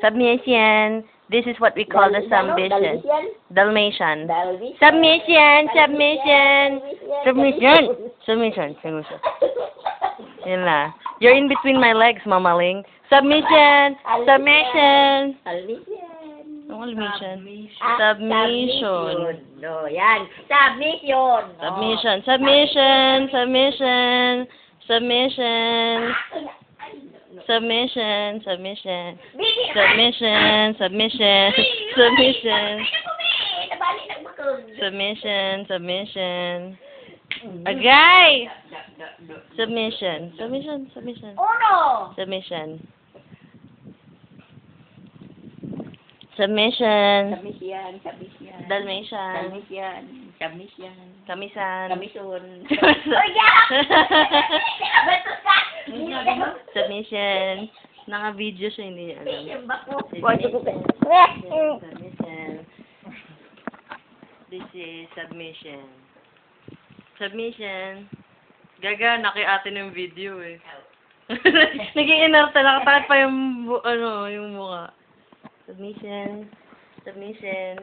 Submission. This is what we call the submission. Dalmatian. Dalvis. Submission. Submission. Submission. Submission. Submission. Yun na. You're in between my legs, mamaling. Submission. Submission. Alvision. Anong submission? Submission. No, yan. Submission. Submission. Submission. Submission. Submission. Submission. Submission. Submission. Submission. Submission. Submission. Submission. Agay! Submission. Submission. Submission. Uno. Submission. Submission. Submission. Submission. Dalmatian. Submission. Submission. Kamisan. Kamison. Oh, yeah! Submission. Naka-video siya, hindi niya alam. Submission. This is submission. Submission. Gaga, naki-atin yung video eh. Naging inerte, nakatakot pa yung, yung mukha. Submission. Submission.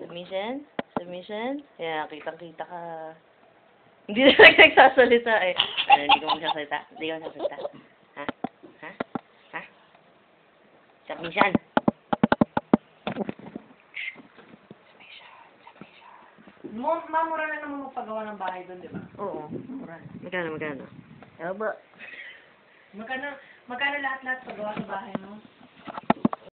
Submission. Submission. Kaya, kitang-kita ka. Hindi na nagsasalita eh. Hindi ko magsasalita. Hindi ko magsasalita. Ha? Ha? Ha? Submission. Mamura na naman magpagawa ng bahay doon, di ba? Oo. Mura. Magkano? Magkano lahat-lahat paggawa sa bahay mo?